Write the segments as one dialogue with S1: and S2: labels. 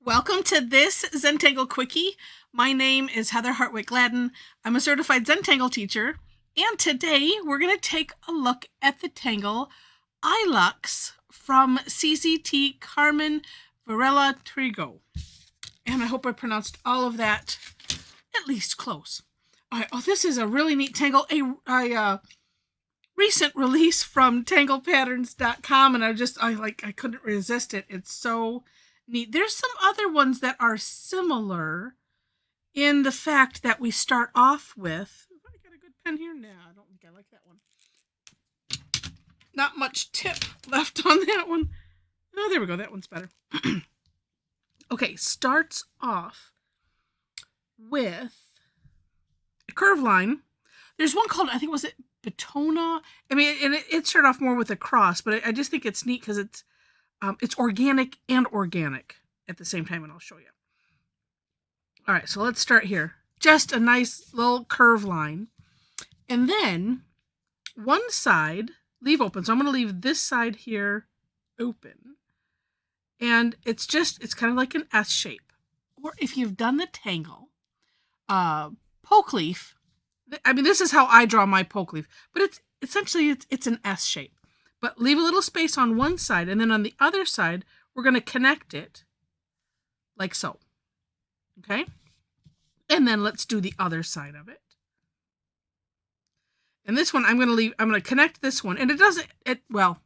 S1: Welcome to this Zentangle Quickie. My name is Heather Hartwick Gladden. I'm a certified Zentangle teacher, and today we're going to take a look at the tangle Ailux from CZT, Carmen, Varela, Trigo. And I hope I pronounced all of that at least close. All right, this is a really neat tangle, a recent release from tanglepatterns.com, and I couldn't resist it. It's so neat. There's some other ones that are similar in the fact that we start off with, I got a good pen here? No, I don't think I like that one. Not much tip left on that one. Oh, there we go. That one's better. Okay, starts off with a curve line. There's one called, I think, was it Betona? I mean, and it started off more with a cross, but I just think it's neat because it's organic and organic at the same time, and I'll show you. All right, so let's start here. Just a nice little curve line. And then one side, leave open. So I'm going to leave this side here open. And it's kind of like an S shape. Or if you've done the tangle, poke leaf, I mean, this is how I draw my poke leaf, but it's essentially an S shape. But leave a little space on one side, and then on the other side, we're going to connect it like so. Okay? And then let's do the other side of it. And this one, I'm going to connect this one. And well,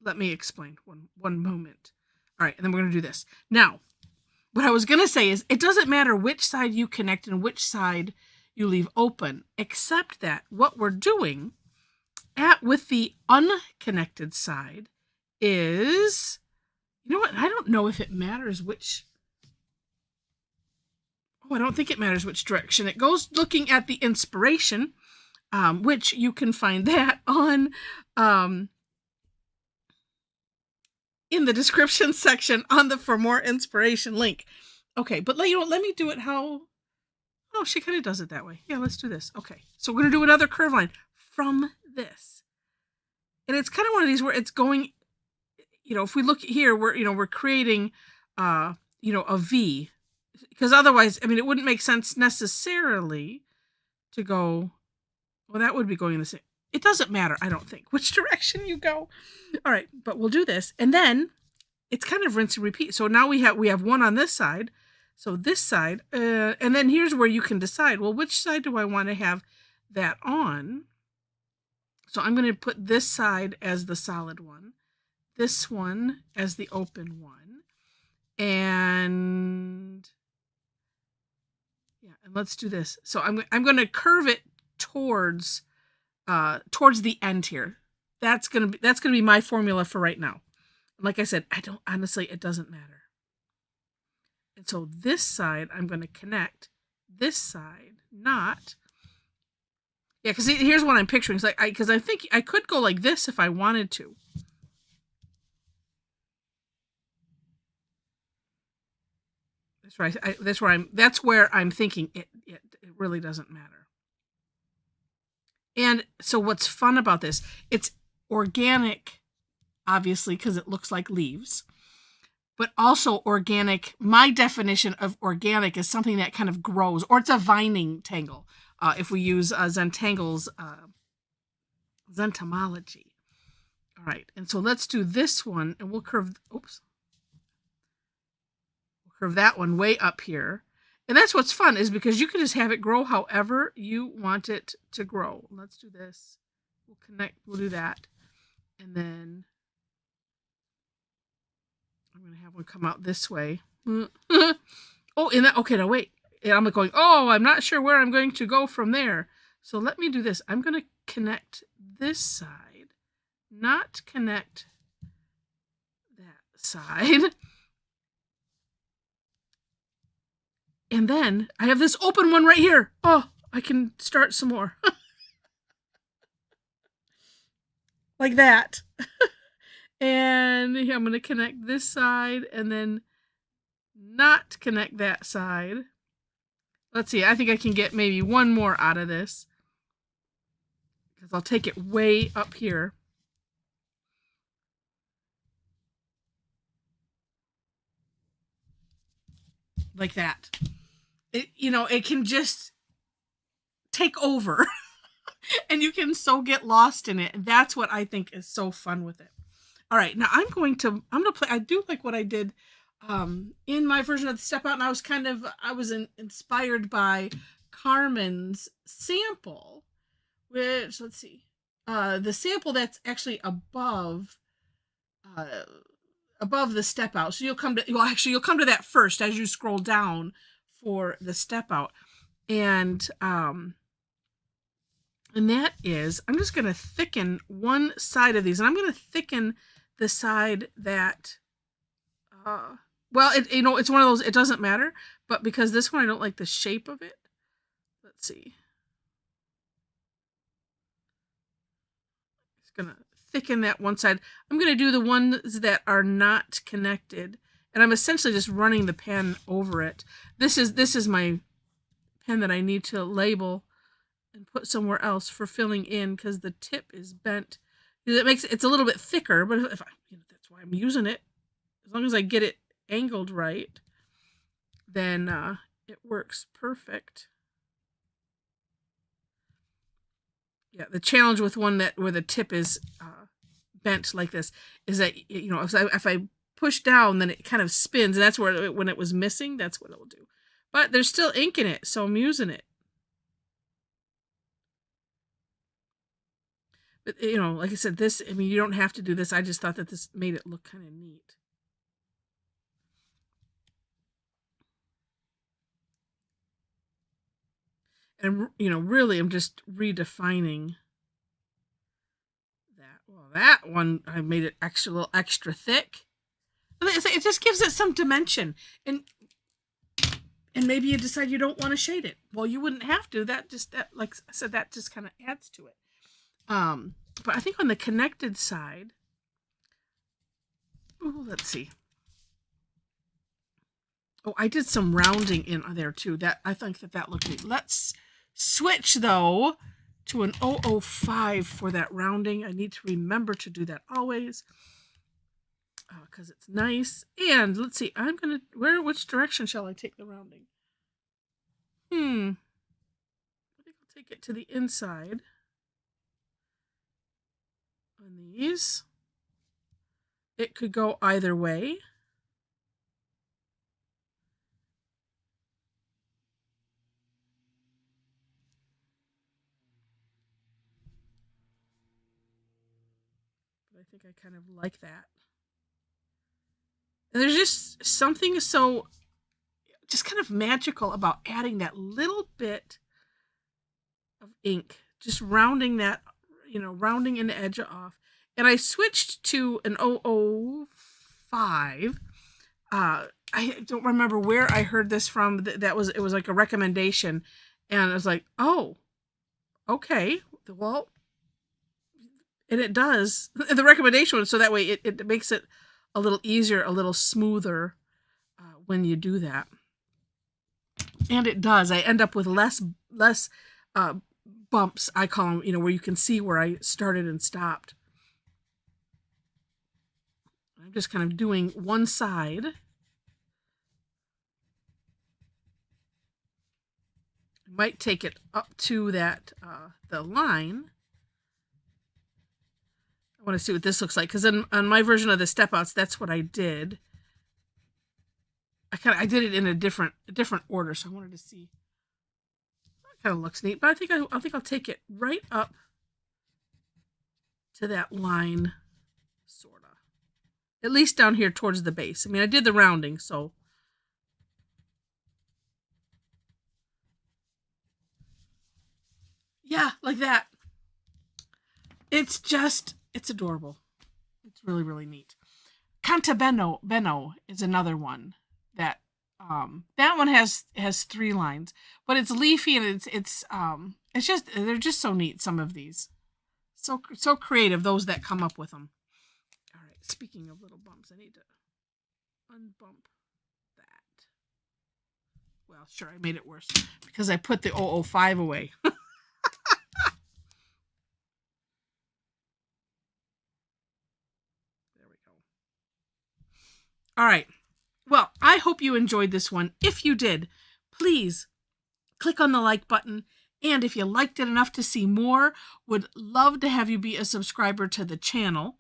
S1: let me explain one moment. All right, and then we're going to do this. Now, what I was going to say is it doesn't matter which side you connect and which side you leave open, except that what we're doing with the unconnected side is, you know what? I don't know if it matters which. Oh, I don't think it matters which direction. It goes looking at the inspiration, which you can find that on in the description section on the For More Inspiration link. Okay, but let me do it how. Oh, she kind of does it that way. Yeah, let's do this. Okay, so we're going to do another curve line from this. And it's kind of one of these where it's going, if we look here, we're creating, a V. Because otherwise, I mean, it wouldn't make sense necessarily to go, well, that would be going the same. It doesn't matter, I don't think, which direction you go. All right, but we'll do this. And then it's kind of rinse and repeat. So now we have one on this side. So this side, and then here's where you can decide, well, which side do I want to have that on? So I'm going to put this side as the solid one, this one as the open one, and yeah, and let's do this. So I'm going to curve it towards the end here. That's going to be my formula for right now. Like I said, honestly, it doesn't matter. And so this side, I'm going to connect this side, not. Yeah, because here's what I'm picturing. Because I think I could go like this if I wanted to. That's right. That's where I'm thinking it really doesn't matter. And so what's fun about this? It's organic, obviously, because it looks like leaves. But also organic. My definition of organic is something that kind of grows, or it's a vining tangle. If we use Zentangle's zentomology. All right, and so let's do this one, and we'll curve. Oops. We'll curve that one way up here, and that's what's fun is because you can just have it grow however you want it to grow. Let's do this. We'll connect. We'll do that, and then I'm going to have one come out this way. Oh, okay, now wait. And I'm going, I'm not sure where I'm going to go from there. So let me do this. I'm going to connect this side, not connect that side. And then I have this open one right here. Oh, I can start some more. Like that. And I'm going to connect this side and then not connect that side. Let's see. I think I can get maybe one more out of this. Because I'll take it way up here. like that. It can just take over and you can so get lost in it. And that's what I think is so fun with it. All right, now I'm going to play. I do like what I did in my version of the step out, and I was inspired by Carmen's sample, which, let's see, the sample that's actually uh, above the step out. So you'll come to that first as you scroll down for the step out, and that is, I'm just going to thicken one side of these, and I'm going to thicken the side that, it's one of those, it doesn't matter, but because this one, I don't like the shape of it. Let's see. Just going to thicken that one side. I'm going to do the ones that are not connected, and I'm essentially just running the pen over it. This is my pen that I need to label and put somewhere else for filling in because the tip is bent. It's a little bit thicker, but if that's why I'm using it. As long as I get it angled right, then it works perfect. Yeah, the challenge with one where the tip is bent like this is that if I push down, then it kind of spins, and that's where when it was missing, that's what it will do. But there's still ink in it, so I'm using it. But, like I said, you don't have to do this. I just thought that this made it look kind of neat. And, really, I'm just redefining that. Well, that one, I made it a little extra thick. It just gives it some dimension. And maybe you decide you don't want to shade it. Well, you wouldn't have to. Like I said, that just kind of adds to it. But I think on the connected side, let's see. Oh, I did some rounding in there too. I think that looked neat. Let's switch though to an 005 for that rounding. I need to remember to do that always because it's nice. And let's see, which direction shall I take the rounding? I think I'll take it to the inside. On these, it could go either way. But I think I kind of like that. And there's just something so just kind of magical about adding that little bit of ink, just rounding that, rounding an edge off. And I switched to an 005. I don't remember where I heard this from. It was like a recommendation. And I was like, oh, okay. Well, and it does. The recommendation was so that way it makes it a little easier, a little smoother when you do that. And it does. I end up with less bumps, I call them, where you can see where I started and stopped. I'm just kind of doing one side. I might take it up to that the line. I want to see what this looks like because on my version of the step outs, that's what I did. I did it in a different order, so I wanted to see. That kind of looks neat, but I think I'll take it right up to that line, sorta. At least down here towards the base. I did the rounding, so. Yeah, like that. It's adorable. It's really, really neat. Cantabeno is another one that one has 3 lines, but it's leafy and they're just so neat, some of these. So creative, those that come up with them. All right, speaking of little bumps, I need to unbump that. Well, sure, I made it worse because I put the 005 away. There we go. All right. Well, I hope you enjoyed this one. If you did, please click on the like button. And if you liked it enough to see more, would love to have you be a subscriber to the channel.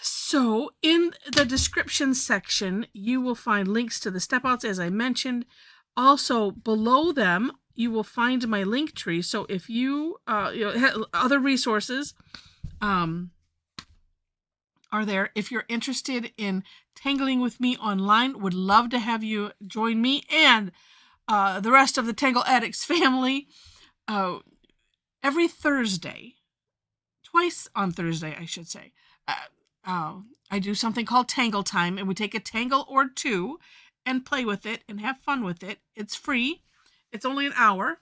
S1: So in the description section, you will find links to the step outs, as I mentioned. Also below them, you will find my link tree. So if you, other resources, are there. If you're interested in tangling with me online, would love to have you join me and the rest of the Tangle Addicts family every Thursday, twice on Thursday, I should say. I do something called Tangle Time, and we take a tangle or two and play with it and have fun with it. It's free. It's only an hour.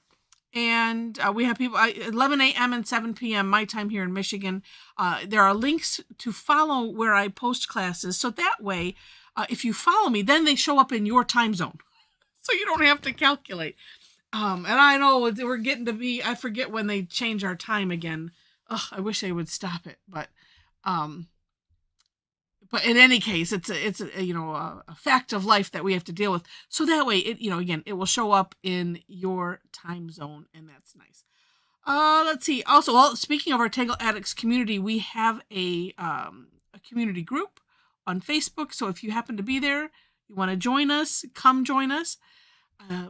S1: And we have people 11 a.m. and 7 p.m. my time here in Michigan. There are links to follow where I post classes. So that way, if you follow me, then they show up in your time zone. So you don't have to calculate. And I know we're getting to be, I forget when they change our time again. Ugh, I wish they would stop it. But in any case, it's a fact of life that we have to deal with. So that way, it will show up in your time zone, and that's nice. Let's see. Also, speaking of our Tangle Addicts community, we have a community group on Facebook. So if you happen to be there, you want to join us, come join us.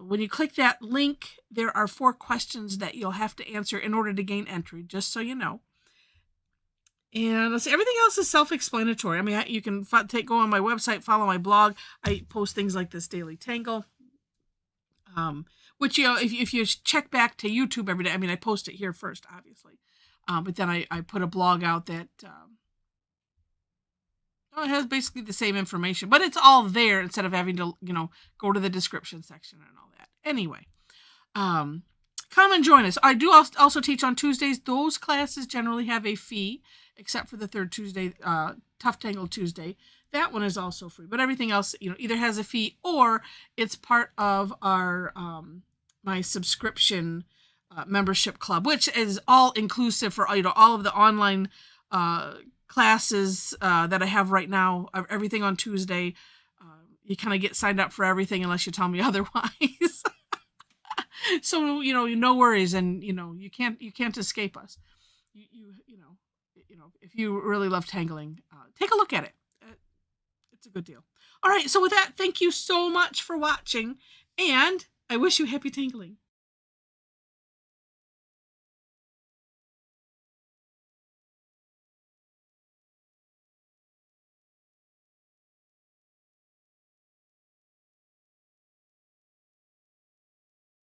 S1: When you click that link, there are 4 questions that you'll have to answer in order to gain entry, just so you know. And let's see, everything else is self-explanatory. I mean, you can go on my website, follow my blog. I post things like this daily tangle, which, if you check back to YouTube every day, I mean, I post it here first, obviously. But then I put a blog out that it has basically the same information, but it's all there instead of having to, go to the description section and all that. Anyway, come and join us. I do also teach on Tuesdays. Those classes generally have a fee, except for the third Tuesday, Tough Tangle Tuesday. That one is also free, but everything else, either has a fee or it's part of our my subscription membership club, which is all inclusive for all of the online classes that I have right now. Everything on Tuesday. You kind of get signed up for everything unless you tell me otherwise. So no worries, and you can't escape us. If you really love tangling, take a look at it. It's a good deal. All right, so with that, thank you so much for watching, and I wish you happy tangling.